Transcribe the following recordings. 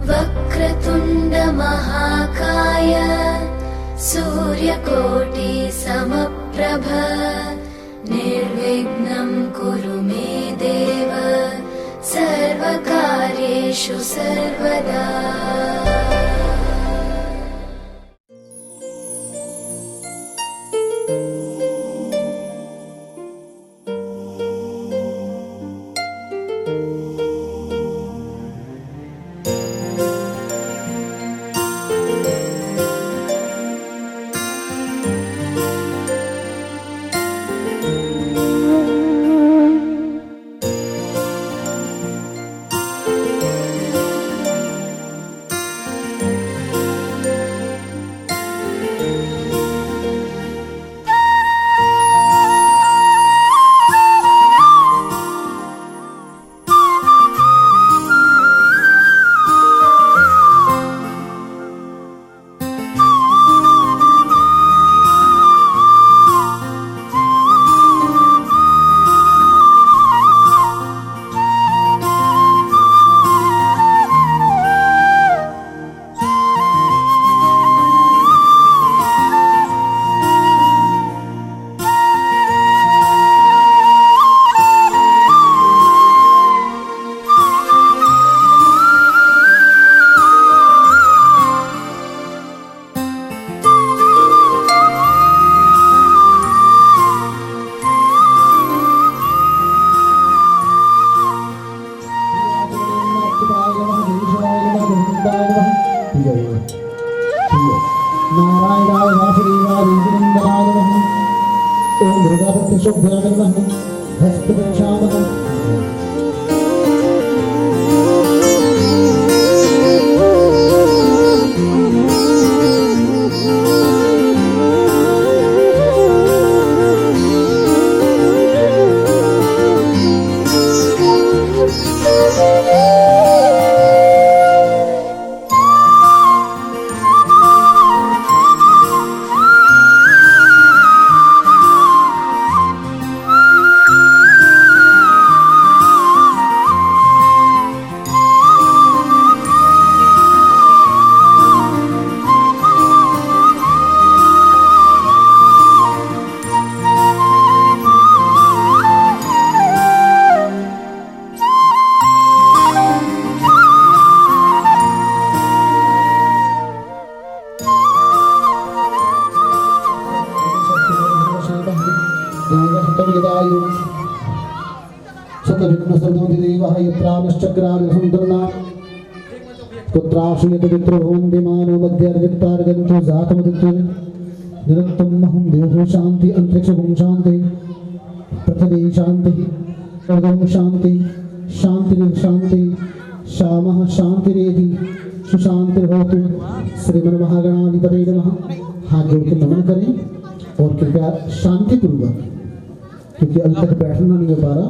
वक्रतुण्ड महाकाय सूर्यकोटि समप्रभ निर्विघ्नं कुरु मे देव सर्वकार्येषु सर्वदा। नारायणाय वासुदेवाय गोविन्दाय नमः। ओम भृगपति शुभ्राय नमः। हस्तवृक्षामः शांति अंतरिक्ष शांति पृथ्वी शांति सर्वं शांति शांति शांति श्यामः शांतिरेधि सुशांतिर्भवतु। श्रीमन्महागणाधिपतये नमः। हाथ जोड़ के नमन करें और कृपया शांति पूर्वक, क्योंकि अभी तक बैठना नहीं हो पा रहा,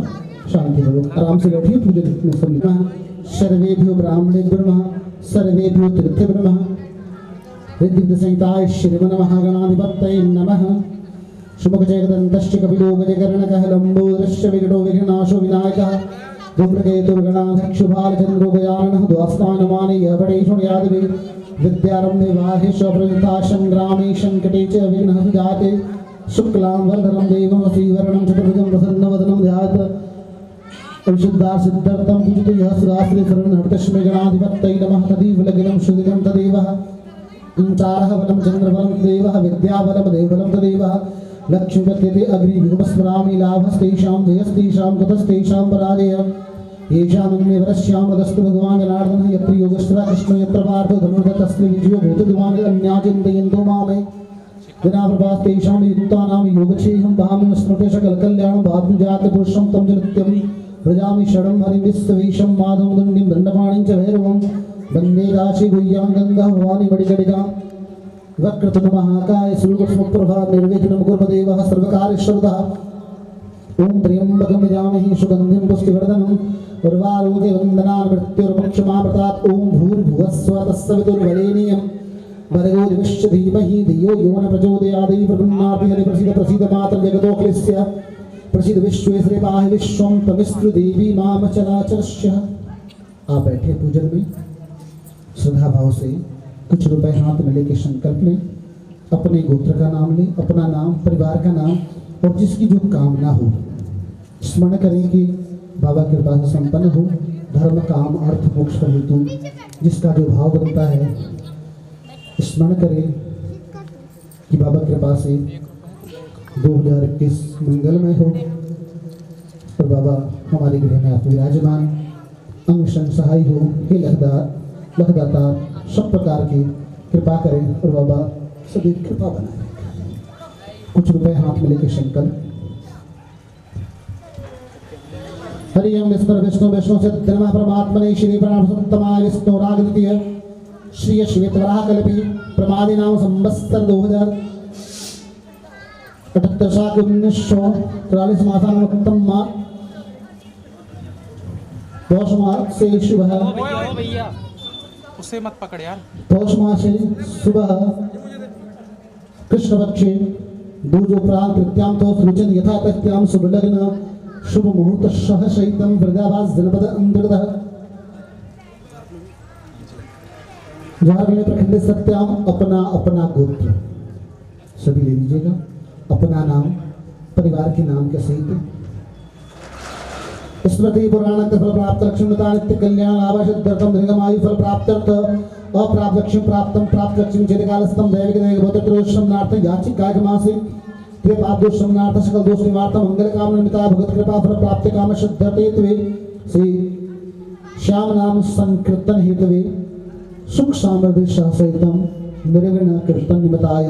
शांति पूर्वक आराम से बैठिए। पूजन सर्वेभ्यो ब्राह्मणेभ्यो नमः। सर्वेभ्यो तीर्थेभ्यो नमः। ऋग्वेदसंहिताय श्रीमन्महागणाधिपतये नमः। शुभकजयदन्तश्च कपिलो गजकर्णकः लम्बोदरश्च विकटो विघ्ननाशो विनायकः धूम्रकेतुः गणाध्यक्षो भालचन्द्रो गजाननः द्वास्तानमानयः पटेषु यादवे विद्यारम्भे बाहेषु प्रयुक्ता संग्रामे संकटे च विघ्नः सुजाते शुक्लां वरदं देवं वसीवर्णं चतुर्भुजं प्रसन्नवदनं ध्यात विशुद्धासिद्धर्थं पूजितो यः सुरास्त्रे शरणहर्तस्मै गणाधिपतये नमः। तदेव लग्नं सुदिनं तदेवः चारः बलं चन्द्रबलं तदेवः विद्याबलं देवबलं तदेवः लक्ष्मीपत्यते अग्निभिगमस्मरामि लाभस्तेषां जयस्तेषां कुतस्तेषां पराजयः येषामन्यवरस्यां वदस्तु भगवान् जनार्दनः। यत्र योगेश्वरः कृष्णो यत्र पार्थो धनुर्धरस्तस्य विजयो भूतो दिवान् अन्याचिन्तयन्तो मामे विना प्रभास्तेषां युक्तानां योगक्षेमं भामि स्मृते सकलकल्याणं भातुजातपुरुषं तं च नित्यं व्रजामि शरणं हरिं विश्ववेशं माधवं दण्डिं दण्डपाणिं च भैरवं वन्दे राशिगुह्यां गङ्गां भवानी मणिकणिकां। वक्रतुण्ड महाकाय सूर्यप्रभा निर्विघ्नं कुर्मदेवः सर्वकार्येष्वरदः। ओम त्र्यंबकं यजामहे सुगन्धिं पुष्टिवर्धनम् उर्वारुके वन्दनान् मृत्युर्मुक्षमामृतात्। ओम भूर्भुवः स्वः तत्सवितुर्वरेण्यं भर्गो देवस्य धीमहि धियो यो न प्रचोदयात्। प्रपन्नाति हरिप्रसीद प्रसीद मातरं जगतोऽखिलस्य प्रसीद विश्वेश्वरे पाहि विश्वं तमिस्तु देवी मामचराचरस्य। आप बैठे पूजन में श्रद्धा भाव से कुछ रुपए हाथ में लेके संकल्प लें, अपने गोत्र का नाम लें, अपना नाम, परिवार का नाम और जिसकी जो कामना हो स्मरण करें कि बाबा कृपा से संपन्न हो धर्म काम अर्थ मोक्ष का हेतु जिसका जो भाव बनता है स्मरण करें कि बाबा कृपा से 2021 मंगलमय हो और बाबा हमारे गृह में आप विराजमान अंग संग सहाय हो। हे लखदाता सब प्रकार की कृपा करें और बाबा सभी कृपा बनाए। कुछ रुपए हाथ में लेके संकल्प। हरि ओम विष्णु विष्णु विष्णु सिद्धनमा परमात्मने श्री प्रणव सत्तमाय विष्णु राग द्वितीय श्री श्वेतवराह कल्पी प्रमादी नाम संवत्सर 2078 साल 1943 मासानाम उत्तम माह पौष माह से शुभ भैया उसे मत पकड़ यार। पौष माह से सुबह कृष्ण पक्षे दूजोपरांत तृतीयां तो सृजन यथा तृतीयां शुभ लग्न शुभ मुहूर्त सह सहितम वृंदावास जनपद अंतर्गत झारखंड प्रखंड सत्याम अपना अपना गोत्र सभी ले लीजिएगा, अपना नाम परिवार के नाम के सहित स्मृति पुराण फल प्राप्त लक्ष्मीता नित्य कल्याण आवासिद्धर्थम दीर्घमायु फल प्राप्त्यर्थ अप्राप्त लक्ष्मी प्राप्त लक्ष्मी चिरकालस्थम दैविक दैविक भौतिक याचिक कार्यमासिक कृपाप दोष शमनार्थ सकल दोष निवार्थ मंगल काम निमित्ता भगवत कृपा फल प्राप्ति काम सिद्धतेत्वे श्री श्याम नाम संकीर्तन हेतवे सुख सामर्थ्य सहितम निर्विघ्न कीर्तन निमित्ताय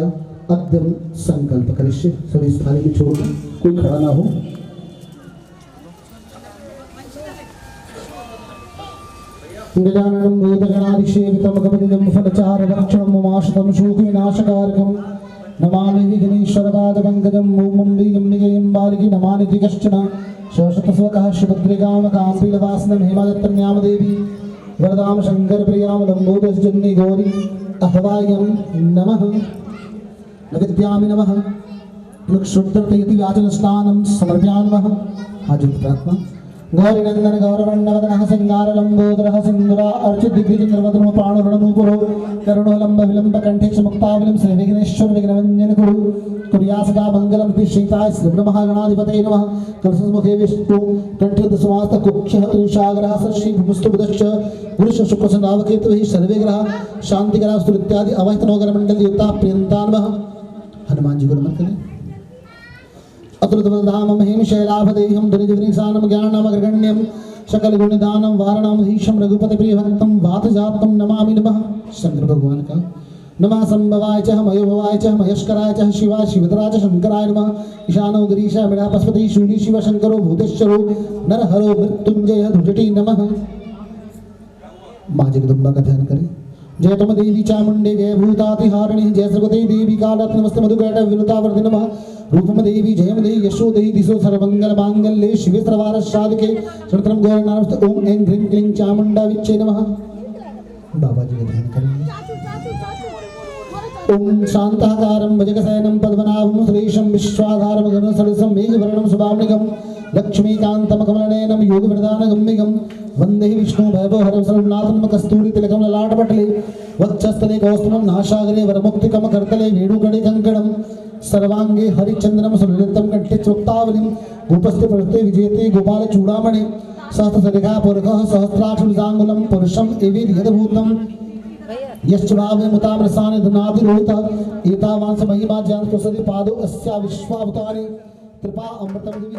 अद्यम संकल्प करिष्ये। सभी इस थाली में छोड़ कोई खड़ा ना हो। गजाननं भूतगणाधिसेवितं कपिलं फलचारभक्षणं उमाशतं शोकविनाशकारकं नमामि विघ्नेश्वरपादपङ्कजं ॐ अम्बिकं बालिकी नमामि कश्चन शशतस्वकः सुभद्रिकामकाम्बिलवासनं हेमदत्तन्यामदेवी वरदां शङ्करप्रियां लम्बोदशजन्नी गौरी अहवायं नमः नविद्यामि नमः मुक्षुद्धर्तयति वाचनस्नानं समर्पयामि नमः। हाजिर प्रार्थना। गौरीनंदन गौरवन्नवदनः सिंगारलम्बोदरः सिन्दूरा अर्चित दिग्विजयनिर्वदनो प्राणुरणनूपुरो करुणोलम्ब विलम्ब कण्ठेश मुक्तावलिं श्री विघ्नेश्वर विघ्नभञ्जन कुर्या सदा मङ्गलं श्रीताय श्रीब्रह्मगणाधिपतये नमः। कलशमुखे विष्णु कण्ठे दशमास्त कुक्षः ईशाग्रः श्री भूस्तुभुदश्च गुरुश शुक्रसनावकेतुः सर्वे ग्रह शान्तिग्रह स्तुति इत्यादि अवैतनोगरमण्डल युक्ता प्रियन्ता नमः। हनुमान जी को नमन करें। अतुलतमधाम महिम शैलाभदेहं धनुजवृषानं ज्ञानमग्रगण्यं सकलगुणदानं वारणमधीशं रघुपति प्रियभक्तं वातजातं नमामि नमः। शंकर भगवान का नमः। संभवाय च मयोभवाय च महेश्वराय च शिवाय शिवतराय च शंकराय नमः। ईशानो गिरीशा विडापस्पति शूली शिव शंकरो भूतेश्वरो नरहरो मृत्युंजय धुजटी नमः। माँ जगदम्बा का ध्यान करें। जय तम देवी चामुंडे जय भूतातिहारिणी जय सरस्वती देवी कालत नमस्ते मधुकैट विनुतावर्ति नमः। रूपम देवी जयम देवी यशो देवी दिशो सर्वमंगल मांगल्ये शिवे सर्वार्थ साधके शरत्रम गौरनामस्ते ओम ऐं ह्रीं क्लीं चामुंडा विच्चे नमः। बाबा जी का ध्यान करेंगे। ओम शांताकारं भुजगशयनं पद्मनाभं सुरेशं विश्वाधारं गगनसदृशं मेघवर्णं शुभांगं लक्ष्मीकान्तं कमलनयनं योगवरदानगम्यं वंदे विष्णु वैभवहरं सर्वनाथं कस्तूरी तिलकं ललाटपटले वक्षस्थले कौस्तुभं नासागरे वरमुक्तिकं करतले वेणुगणे कंकणं सर्वांगे हरिचंद्रम सुललितं कंठे चोक्तावलिं गोपस्ते प्रस्ते विजेते गोपाल चूड़ामणि सहस्रसरिका पुरखः सहस्राक्षुजांगुलं पुरुषं एवेद्यद्भूतं यश्च भावे मुतामृसानि धनाति रोहित एतावांस महिमा ज्ञान प्रसदि पादो अस्या विश्वावतानि कृपा अमृतम देवी।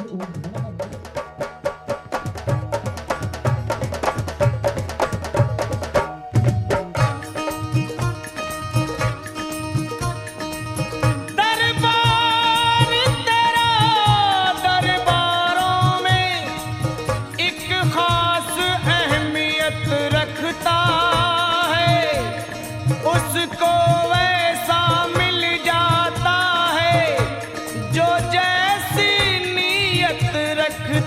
रखता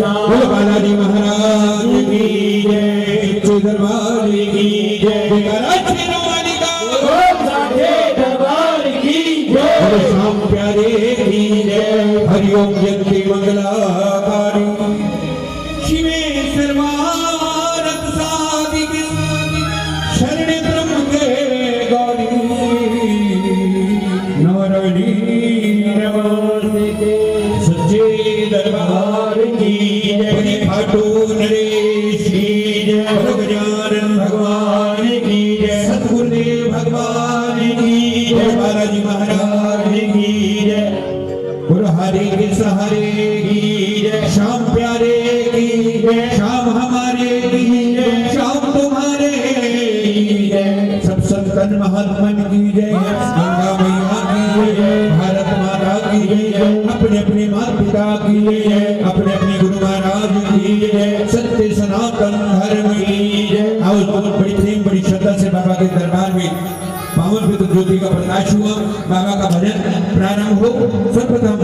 बोलो बालाजी महाराज की जय, सच्चे दरबार की जय, दरबार की जय, बोलो श्याम प्यारे की जय। हरिओम जगति मंगलाकारी शिवे सर्वारत साधिके शरणे ब्रह्म के गौरी नारायणी नमस्ते। सच्चे दरबार की जय, खाटू नरेश की जय, गजानन भगवान की जय, सतगुरुदेव भगवान की जय, बालाजी महाराज की जय, गुरु हरि के सहारे की जय, श्याम प्यारे की जय, श्याम हमारे की जय, श्याम तुम्हारे की जय, सब संतन महात्मन की जय, गंगा मैया की जय, भारत माता की जय, अपने अपने माता पिता की जय, अपने अपने गुरु महाराज की जय, सत्य सनातन धर्म की जय। आओ बहुत बड़ी प्रेम बड़ी श्रद्धा से बाबा के दरबार में पावन पितृ ज्योति का प्रकाश हुआ, बाबा का भजन प्रारंभ हो। सर्वप्रथम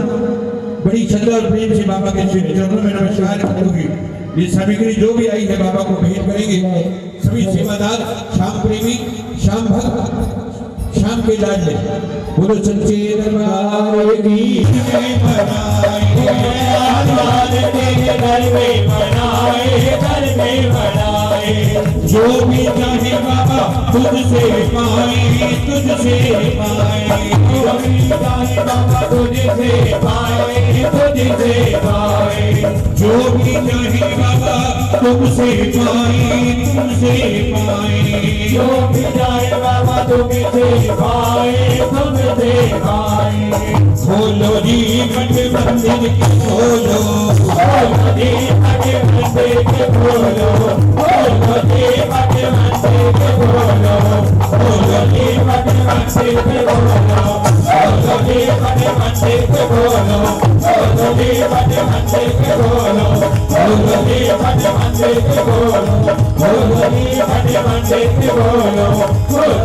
बड़ी श्रद्धा और प्रेम से बाबा के चरणों में नमस्कार करते हुए ये सामग्री जो भी आई है बाबा को भेंट करेंगे। सभी सेवादार, श्याम प्रेमी, श्याम भक्त, श्याम के लाडले, बोलो सच्चे दरबार की जो भी चाहे बाबा तुझसे पाए, तुझसे पाए, जो भी चाहे बाबा तुझसे पाए, तुझसे पाए, जो भी चाहे बाबा तुमसे पाए, तुमसे पाए, जो भी चाहे बाबा तुमसे पाए, तुमसे पाए। खोलो जी मठ मंदिर की खोलो, खोलो जी मठ मंदिर के खोलो, खोलो जी मठ मंदिर के खोलो, खोलो जी मठ मंदिर के खोलो, खोलो जी मठ मंदिर के खोलो, खोलो जी मठ मंदिर के खोलो, खोलो जी मठ मंदिर के खोलो, खोलो जी मठ मंदिर के खोलो, खोलो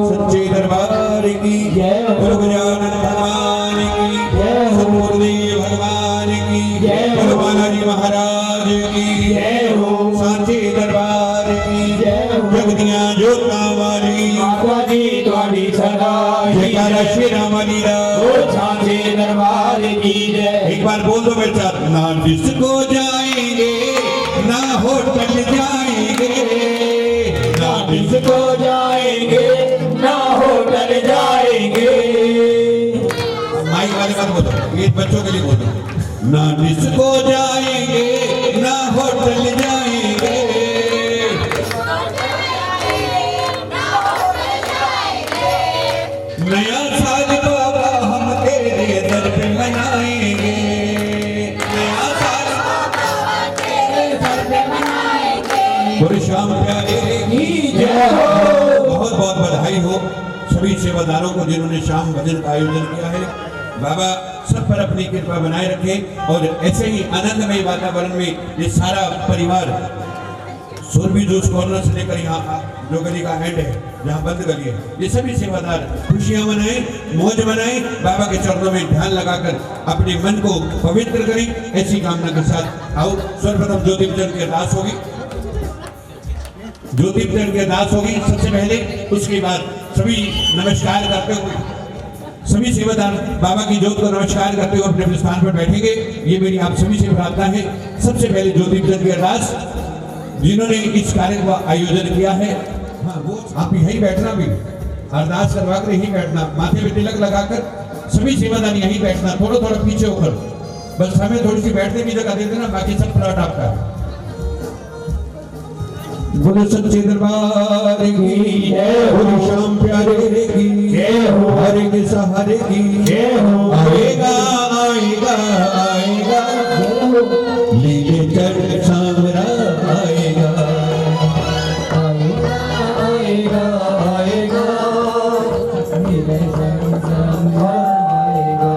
सच्चे दरबार की जय, बोलो गजानन भगवान की जय, सतगुरुदेव भगवान की जय, बोलो बालाजी महाराज की जय हो, सांचे दरबार की जय, जगदियां जोतां वाली माता जी तुम्हारी सदा जयकारा श्री राम लीला, सांचे दरबार की जय। एक बार बोल दो मेरे साथ, ना डिस्को जाएंगे ना होटल जाएंगे, ना डिस्को जाएंगे ना होटल जाएंगे। माइक वाले बात बोलो, ये बच्चों के लिए बोलो, ना डिस्को जाएंगे ना होटल जाएंगे, नया साल बाबा हम तेरे दर पे मनाएंगे, नया साल बोले श्याम प्यारे की जय हो। बहुत बहुत बधाई हो सभी सेवादारों को जिन्होंने शाम भजन का आयोजन किया है। बाबा सब पर अपनी कृपा बनाए रखे और ऐसे ही आनंदमय वातावरण में ये सारा परिवार सोरबी जूस कॉर्नर से लेकर यहाँ जो गली का एंड है जहाँ बंद गली है, ये सभी सेवादार खुशियां मनाएं, मौज मनाएं, बाबा के चरणों में ध्यान लगाकर अपने मन को पवित्र करें। ऐसी कामना के साथ आओ सर्वप्रथम ज्योति वितरण की अरदास होगी, ज्योति वितरण की अरदास होगी सबसे पहले। उसके बाद सभी नमस्कार करते हुए सभी सेवादार बाबा की ज्योत को नमस्कार करते हुए अपने स्थान पर बैठेंगे। ये मेरी आप सभी से प्रार्थना है। सबसे पहले ज्योति वितरण की अरदास जिन्होंने इस कार्य का आयोजन किया है, हाँ वो आप यहीं बैठना, भी अरदास करवा कर यहीं बैठना, माथे पे तिलक लगाकर सभी सेवादार यहीं बैठना, थोड़ा थोड़ा पीछे होकर, बस हमें थोड़ी सी बैठने की जगह दे देना, बाकी सब प्लॉट आपका। बोलो सच्चे दरबार की जय हो, श्याम प्यारे की जय हो, हरे के सहारे की जय हो। आएगा आएगा आएगा आएगा आएगा मेरे संग आएगा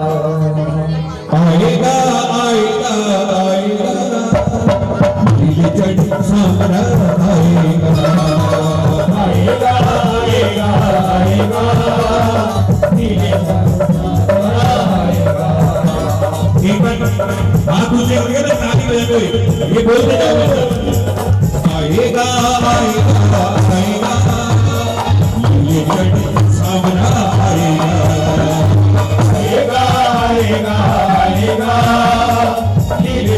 आएगा आएगा आएगा नीले चढ़ सामरा आएगा आएगा आएगा आएगा नीले आएगा एक बार आप मुझे ना ताली बजा कोई ये बोलते जाओ आएगा आएगा आएगा नीले चढ़ सामरा आएगा आएगा आएगा आएगा नीले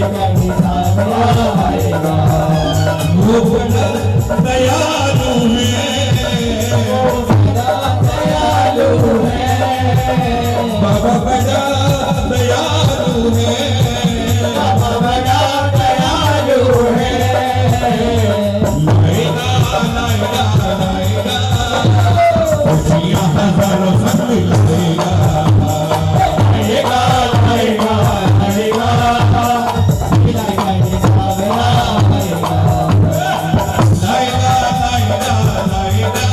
सामरा आएगा वो बड़ा दयालु है बाबा बड़ा दयालु है बाबा बड़ा दयालु है लाएगा लाएगा लाएगा खुशियां हजारों संग लाएगा आएगा आएगा आएगा नीले सामरा आएगा लाएगा लाएगा लाएगा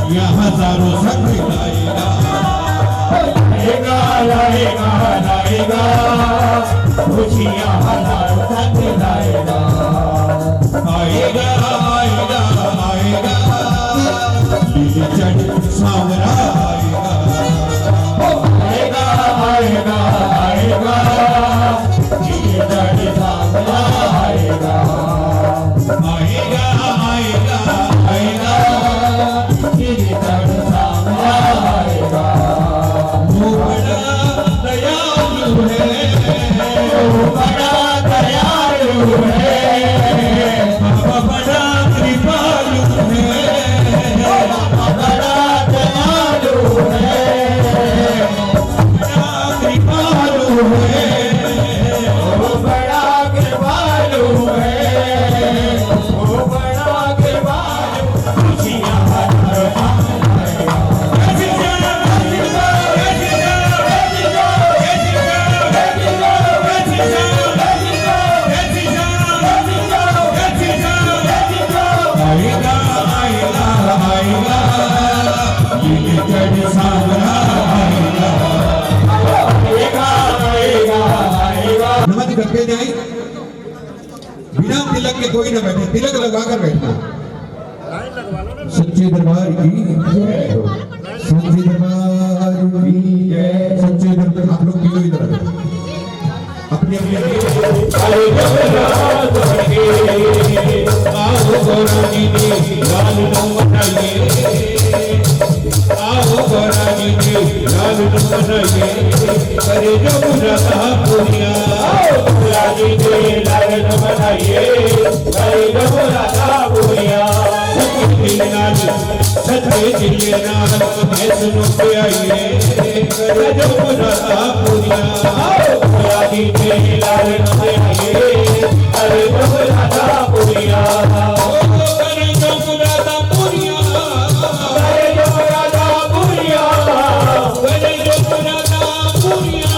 खुशियां हजारों संग लाएगा आएगा आएगा आएगा खुशियाँ हजारों संग लाएगा आएगा आएगा आएगा नीले चढ़ सामरा आएगा आएगा आएगा आएगा नीले चढ़ सामरा आएगा आएगा आएगा आएगा नीले चढ़ सामरा आएगा वो बड़ा दयालु है बड़ा दयालु है बाबा बड़ा कृपालु है बड़ा दयालु है बड़ा कृपालु है वो बड़ा कृपालु है वो बड़ा कृपालु खुशियाँ हजारों संग लाएगा आएगा आएगा आएगा नीले चढ़ सामरा आएगा आएगा आएगा आएगा नमन करके जाए बिना तिलक के कोई ना बैठे तिलक लगा कर बैठना सच्चे दरबार की जय हो सच्चे दरबार की जय सच्चे दरबार आप लोग क्यों इधर अपने आओ गौरानी जी लाल नो मनाइए आओ गौरानी जी लाल नो मनाइए करे जो मुरादा पूरिया गौरानी जी लाल नो मनाइए करे जो मुरादा पूरिया सच्चे दिल नाल मैं सुनो के आइए करे जो मुरादा पूरिया गौरानी जी लाल नो मनाइए करे जो मुरादा पूरिया करे जो मुरादा पूरिया करे जो मुरादा पूरिया करे जो मुरादा पूरिया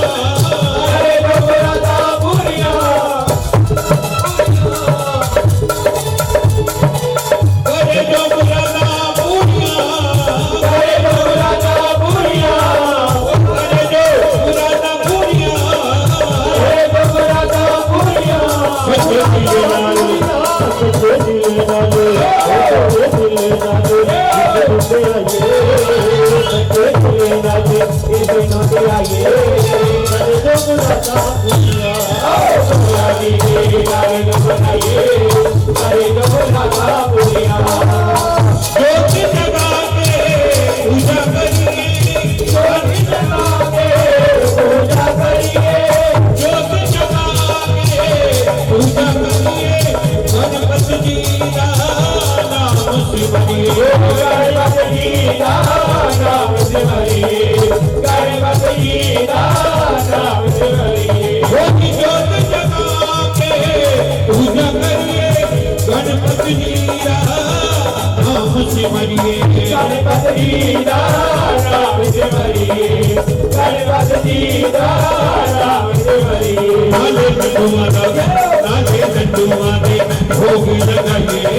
करे जो मुरादा पूरिया करे जो मुरादा पूरिया करे जो मुरादा पूरिया करे जो मुरादा पूरिया करे जो मुरादा पूरिया सच्चे दिल नाल ज्योति जगा के पूजा करिए ज्योति जगा के पूजा करिए ज्योति जगा के पूजा करिए गणपति जी का नाम सिमरिए गणपति जी का नाम सिमरिए गणपति जी का नाम सिमरिए ज्योति ज्योति जगा के पूजा करिए गणपति जी का नाम सिमरिए गणपति जी का नाम सिमरिए गणपति जी का नाम सिमरिए नाले लड्डू मारे भोग लगाइए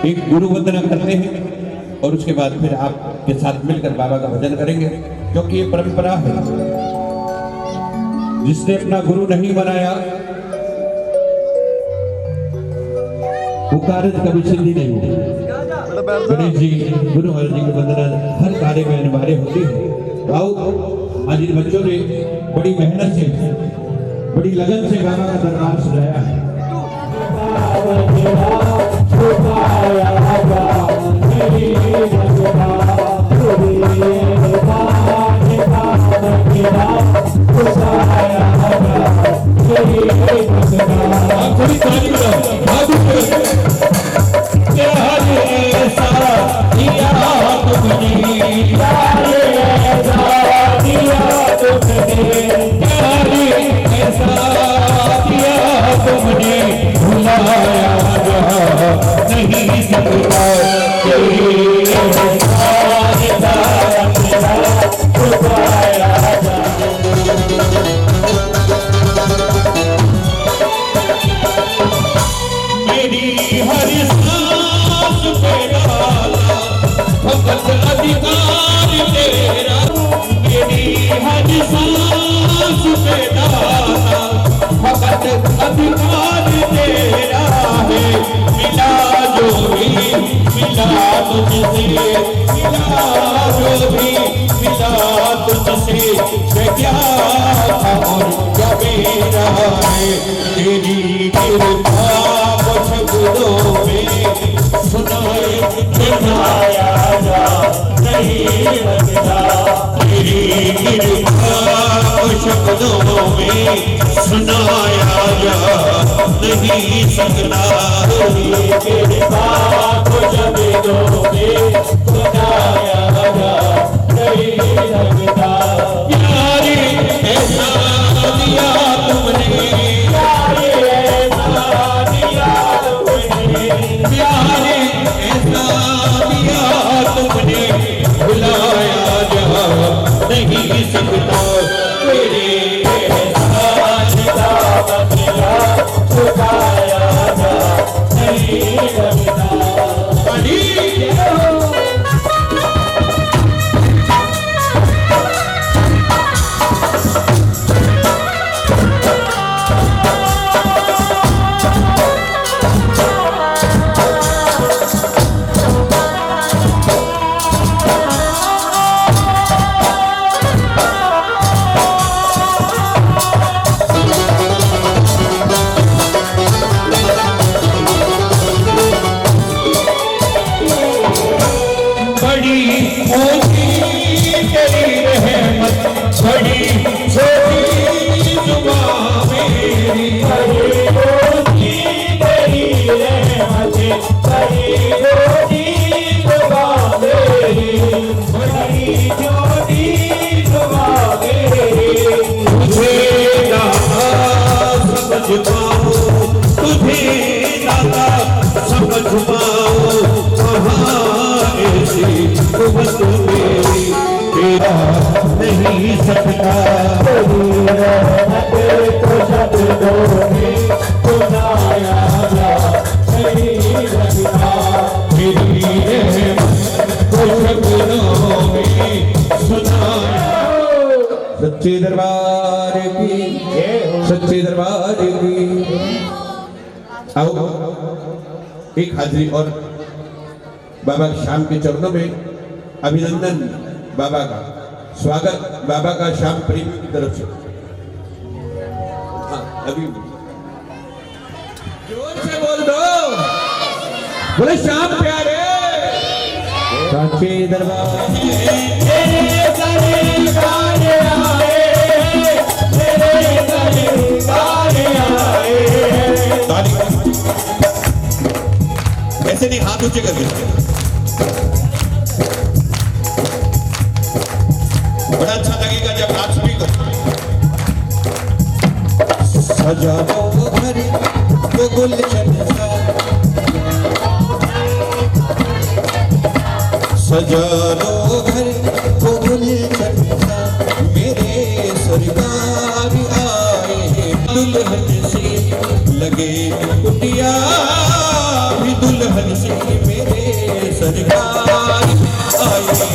एक गुरु वंदना करते हैं और उसके बाद फिर आपके साथ मिलकर बाबा का भजन करेंगे, क्योंकि ये परंपरा है। जिसने अपना गुरु नहीं बनाया वो कार्य कभी सिद्धि नहीं होती। गणेश जी, गुरु महाराज जी की वंदना हर कार्य में अनिवार्य होती है। आओ, आज इन बच्चों ने बड़ी मेहनत से, बड़ी लगन से बाबा का दरबार सजाया है। सुनाया जा नहीं सकता तेरे बाप जब दोगे सुनाया जा नहीं सकता। तो तेरे एहसान का बदला चुकाया जा नहीं सकता। नहीं सकता तो शब्दों में सुनाया जा नहीं सकता। मेरी तो शब्दों में सुनाया। सच्चे दरबार की, सच्चे दरबार की। आओ एक हाजिरी और बाबा शाम के चरणों में अभिनंदन बाबा का, स्वागत बाबा का श्याम प्रेमी की तरफ से। हाँ अभी जोर से बोल दो, बोले श्याम प्यारे सांचे दरबार ऐसे नहीं, हाथ ऊंचे कर देते। बड़ा अच्छा लगेगा जब हाथ स्पीकर। सजा लो घर को गुलशन सा, सजा लो घर को गुलशन सा, मेरे सरकार आए दुल्हन से लगे कुटिया भी, दुल्हन से मेरे सरकार आए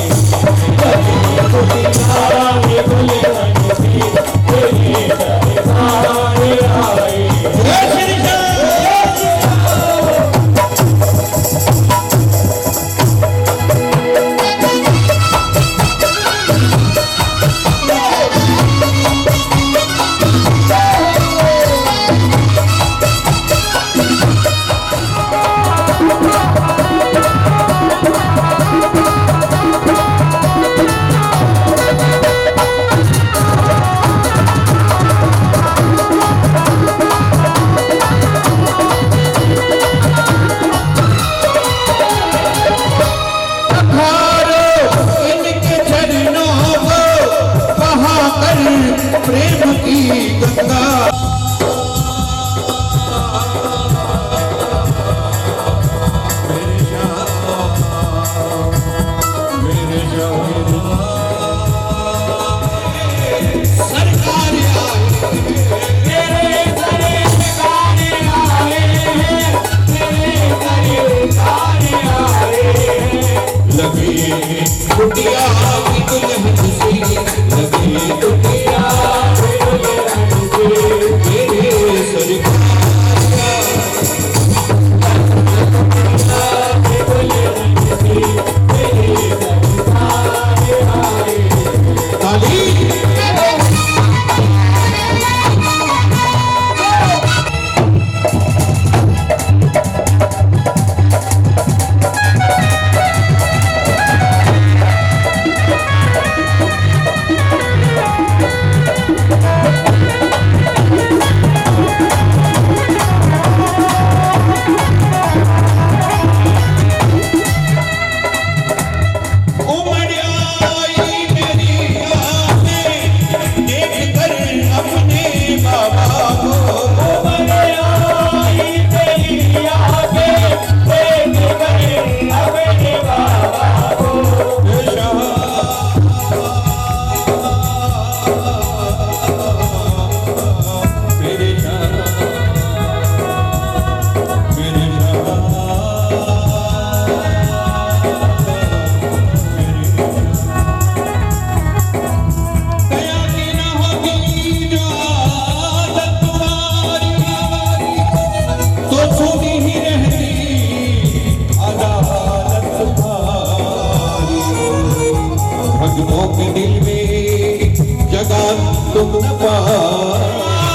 तुम न पाई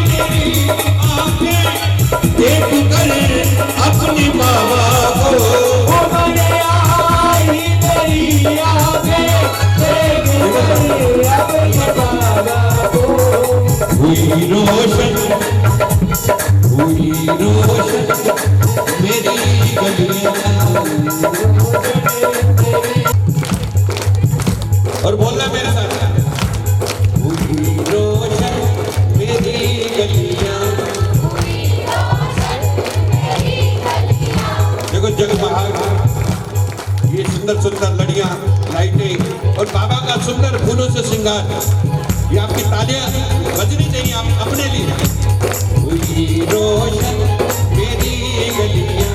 मेरी आंखें देख कर अपने बाबा को मेरी आंखें देख कर अपने बाबा को हुई रोशन मेरी गलियां और बोलना मेरे साथ हुई रोशन मेरी गलियां। देखो जगमगाहट ये सुंदर सुंदर लड़ियां लाइटें और बाबा का सुंदर फूलों से श्रृंगार ये आपकी तालियां बजनी चाहिए आप अपने लिए। हुई रोशन मेरी गलियां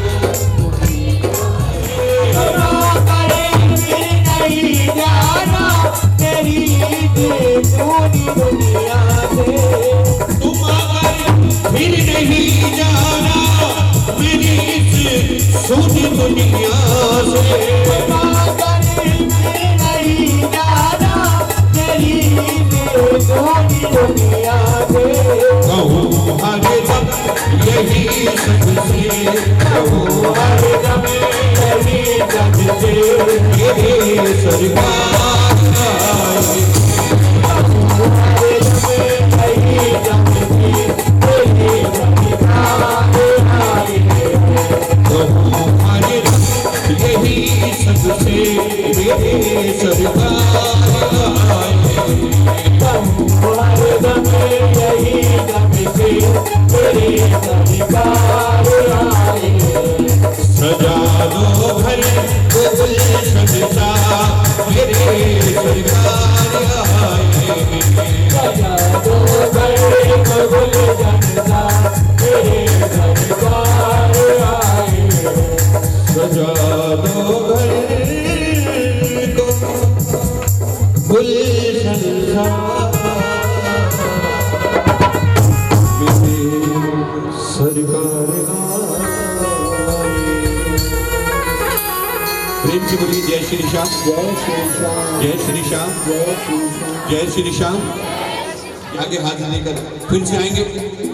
नहीं जाना तेरी दुनिया से तुम अगर फिर नहीं जाना मेरी इस सूनी दुनिया से नहीं जाना तेरी दुनिया से कहूँ हर दम यही सबसे कहूँ हर दम यही सबसे ये सरकार आए हमारे दम यही सबसे ये सरकार आए कहूँ हर दम यही सबसे ये सरकार आए हमारे दम यही सबसे ये सरकार आए सजा दो घर को गुलशन सा मेरे सरकार आए सजा दो घर को गुलशन सा मेरे सरकार आए सजा दो घर को गुलशन सा मेरे सरकार प्रेम से बोलिए जय श्री श्याम जय श्री श्याम जय श्री श्याम। आगे हाथ लेकर फिर से आएंगे।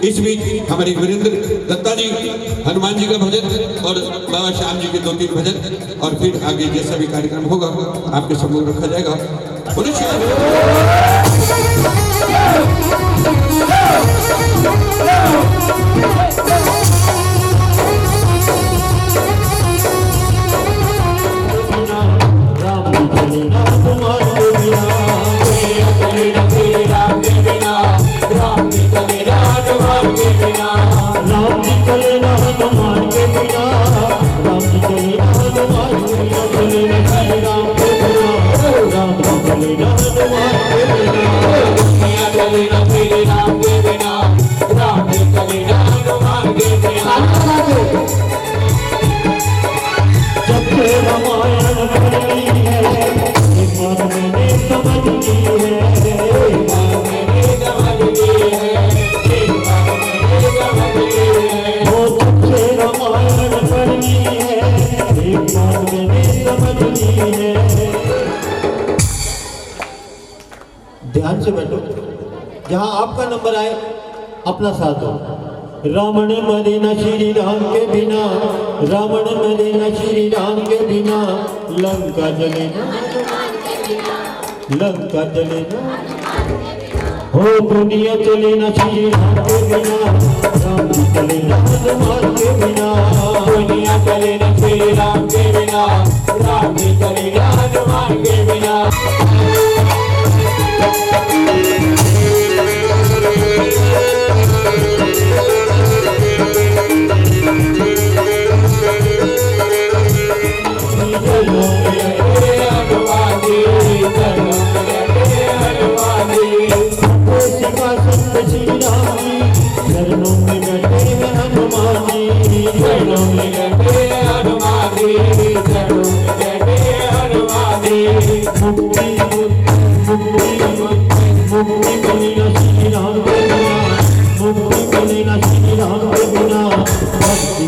इस बीच हमारे वीरेंद्र दत्ता जी हनुमान जी का भजन और बाबा श्याम जी के 2-3 भजन और फिर आगे जैसा भी कार्यक्रम होगा आपके सम्मुख रखा जाएगा। बोलिए श्याम ध्यान से बैठो। जहां आपका नंबर आए अपना साथ दो। रावण मरे न श्री राम के बिना, रावण मरे न श्री राम के बिना, लंका जले न लंका जले न हो दुनिया चले न श्री राम के बिना, राम जी चले न हनुमान के बिना, दुनिया चले न श्री राम के बिना, राम जी चले न हनुमान के बिना। चरणों में बैठे हनुमान जी, चरणों में बैठे हनुमान जी, चरणों में बैठे हनुमान जी। मुक्ति मुक्ति मिले न श्री राम के बिना, मुक्ति मिले न श्री राम के बिना, भक्ति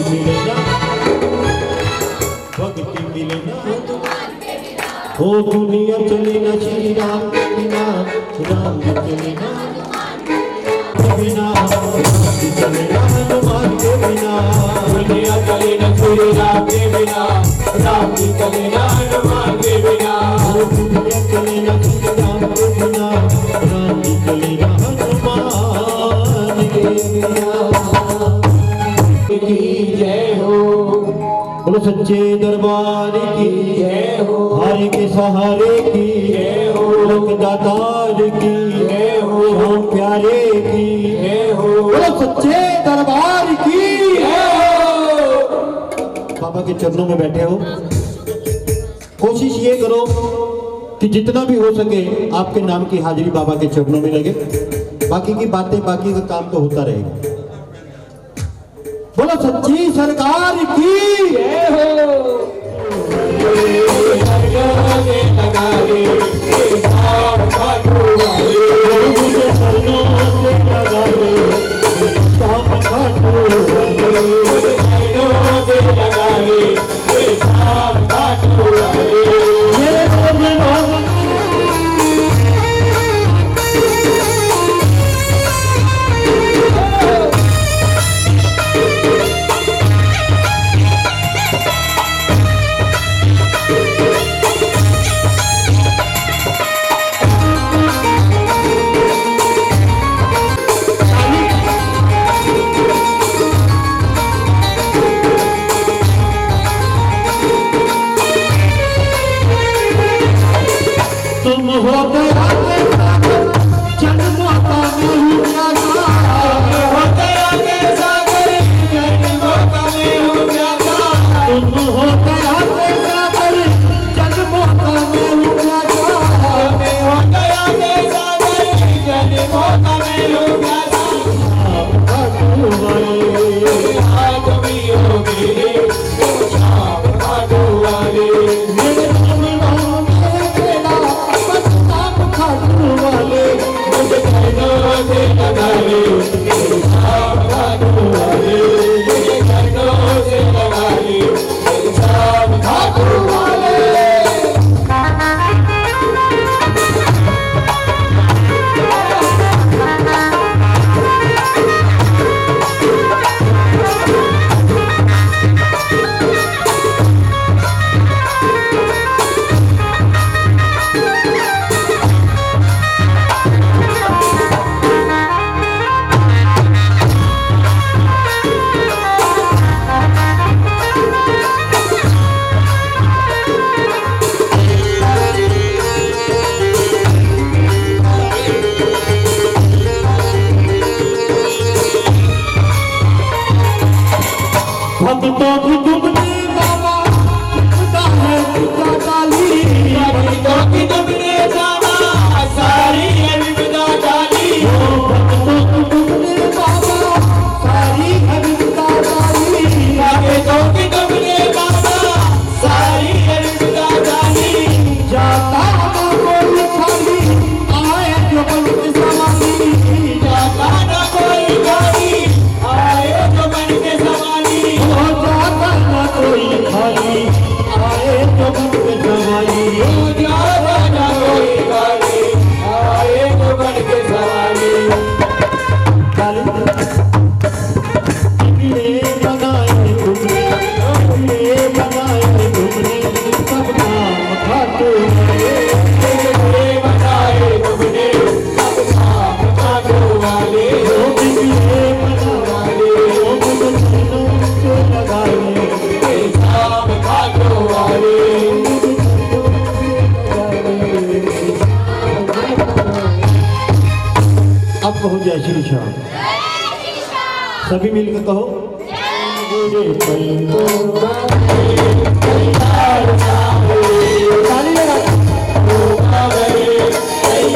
मिले न हो दुनिया चले न श्री राम के बिना, राम जी चले ना बिना, राम जी चले ना हनुमान के बिना, दुनिया चले न श्री राम के बिना, राम जी चले ना हनुमान के बिना, दुनिया चले न श्री राम के बिना, राम जी चले ना हनुमान के बिना। की जय हो, बोलो सच्चे दरबार की जय हो, हारे के सहारे की जय हो, लोक दातार की जय हो, हम प्यारे की जय हो, बोलो सच्चे दरबार की जय हो। बाबा के चरणों में बैठे हो, कोशिश ये करो कि जितना भी हो सके आपके नाम की हाजिरी बाबा के चरणों में लगे, बाकी की बातें, बाकी का काम तो होता रहेगा। बोलो सच्ची सरकार की जय हो। तुम हो गया के सागर जन्म माता में हूँ प्यासा, हो गया के सागर जन्म माता में हूँ प्यासा, तुम हो गया के सागर जन्म माता में हूँ प्यासा, हो गया के सागर जन्म माता में हूँ प्यासा, आप वाले आज भी हो गए आप वाले मेरे वाले मुझे कहना से लगाए, वाले मुझे कहना से लगाए, वाले भक्तों की तुमने बाबा खुदा है खुदा डाली, भक्तों की तुमने बाबा सारी अलविदा डाली, भक्तों की तुमने बाबा सारी अलविदा डाली, भक्तों की तुमने बाबा सारी अलविदा डाली, जाता ना कोई खाली आए जो बन के समाधि, जाता ना कोई खाली आए जो बन के समाधि, जाता ना कोई खाली आए तो बन के सवारी, जाता ना कोई खाली आए तो बन के सवारी। बनाए तुमने सब नाम खाते बनाए तुमने सब नाम खाते वाले, अब कहो जय श्री श्याम, सभी मिलकर कहो ताली लगा तैयार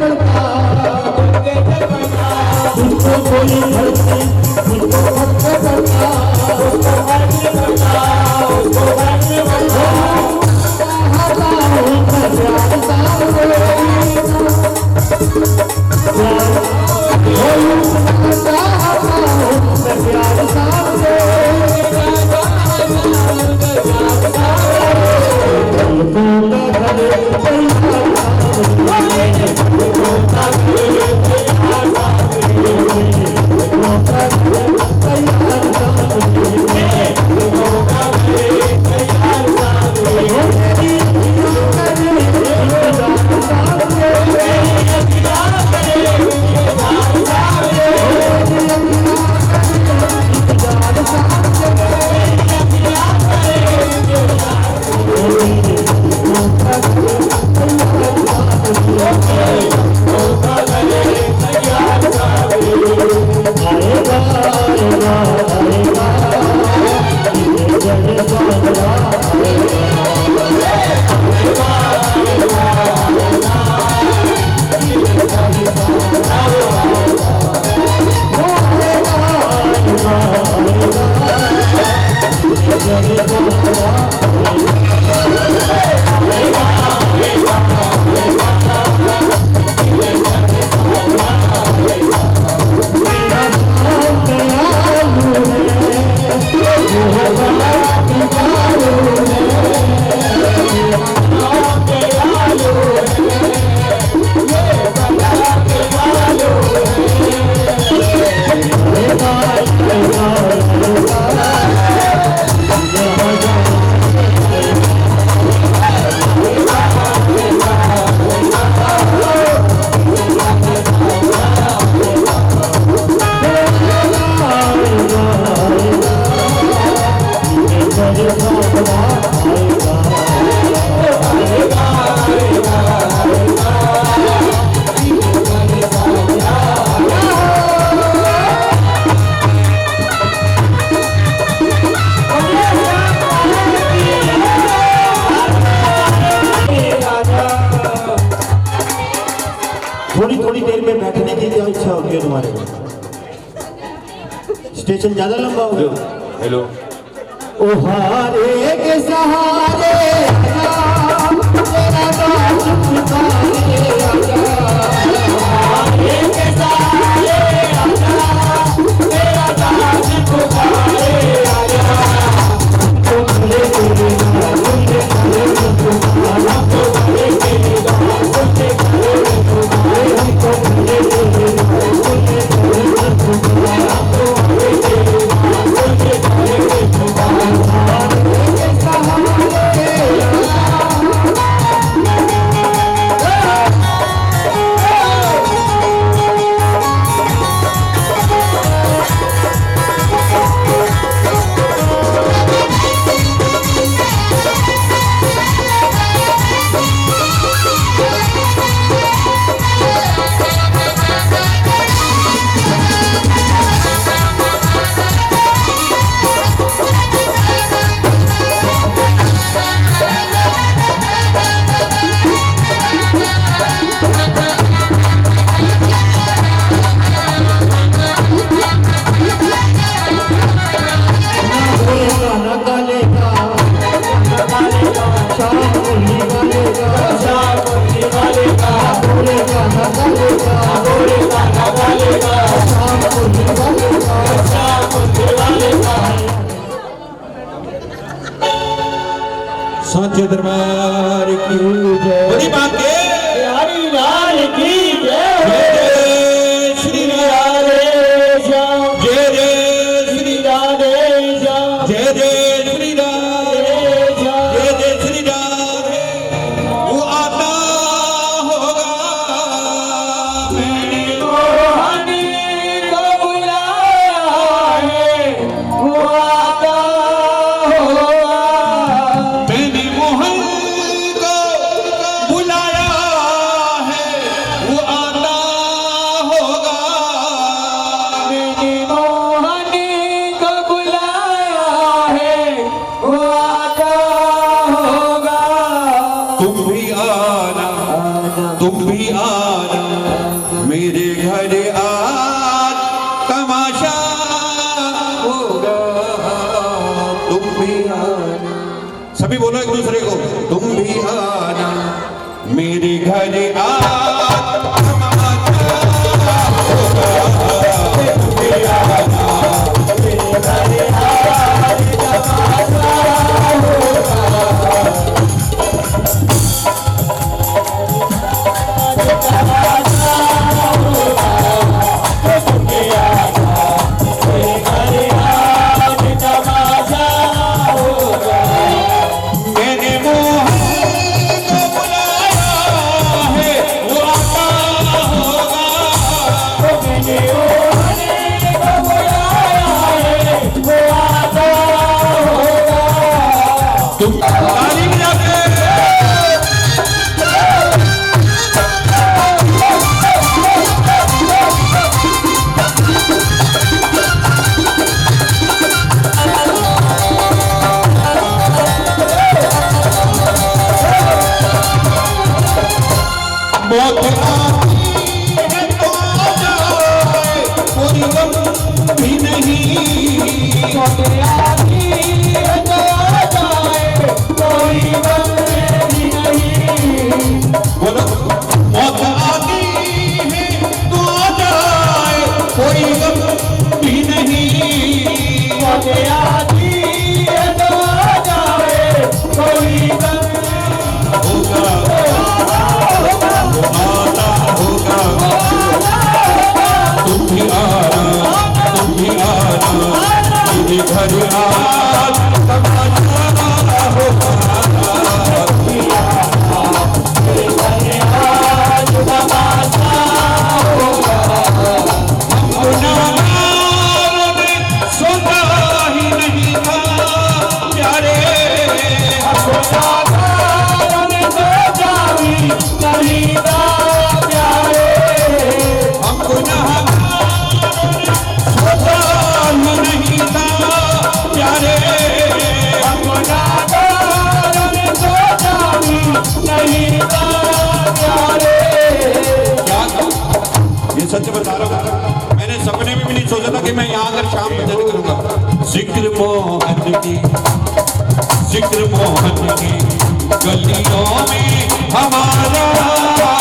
पड़ता जिसको कोई धरती जिसको फर्क पड़ता उसको फर्क पड़ता उसको फर्क पड़ता हजारों का प्यार सामने प्यार सामने थोड़ी थोड़ी देर में बैठने की क्या इच्छा होती है तुम्हारे? स्टेशन ज्यादा लंबा हो गया। हेलो ओ हारे के सहारे तेरा दास पुकारे हारे के सहारे तेरा दास पुकारे तुमने तेरे नाम तुमने तेरे नाम तुमने तेरे नाम तुमने साचे दरबार की जय। बड़ी बात है हरि लाल की जय। जय श्री राधे श्याम जय जय श्री राधे श्याम जय जय श्री राधे जय जय श्री राधे। वो आता होगा मैंने मोहनी को बुलाया है वो आता होगा मैंने मोहन आज तमाशा होगा, तुम भी आना। सभी बोलो एक दूसरे को, तुम भी आना मेरे घर आज तमाशा होगा, तुम भी आना मेरे घर आज तमाशा होगा। सच बता रहा हूँ, मैंने सपने में भी नहीं सोचा था कि मैं यहाँ आकर शाम भजन करूंगा। जिक्र मोहन की, जिक्र मोहन की गलियों में हमारा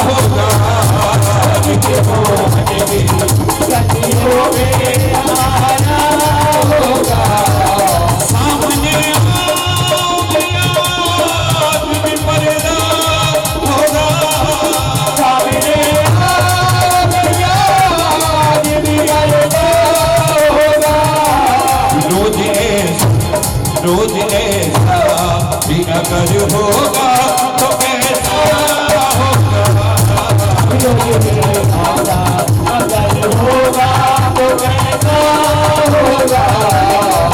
होगा, जिक्र मोहन की गलियों में हमारा होगा। सामने आओगे आज भी पर्दा होगा, सामने रोज ऐसा भी अगर होगा तो कैसा होगा, रोज ऐसा अगर होगा तो कैसा होगा।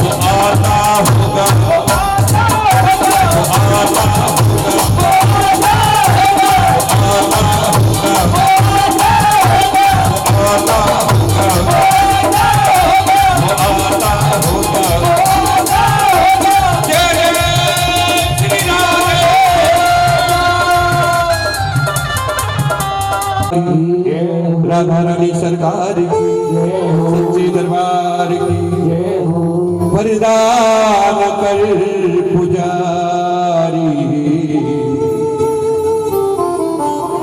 वो आता होगा, वो आता होगा, वो आता होगा, वो आता होगा। राधा रानी सरकार की, सच्चे दरबार की, वरदान कर पुजारी,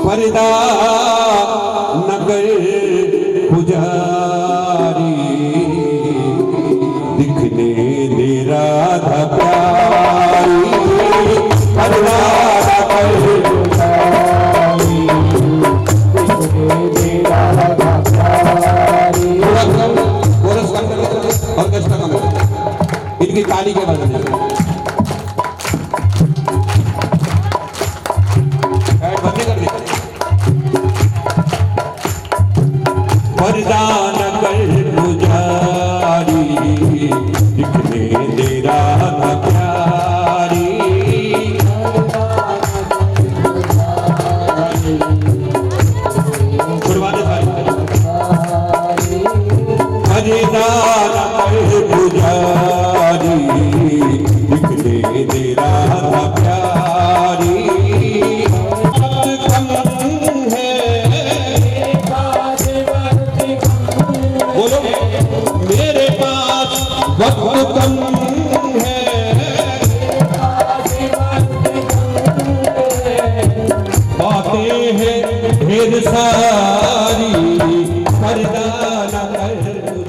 वरदान कर पुजारी, दिखने दे राधा प्यारी, वरदान कर इनकी ताली के बदले बंद कर दे। वरदान कर पुजारी, दिखने दे राधा प्यारी, छुड़वाने सारे वरदान कर पुजारी, दिखने दे राधा प्यारी। कम है वक्त कम है बातें हैं ढेर सारी पर्दा न कर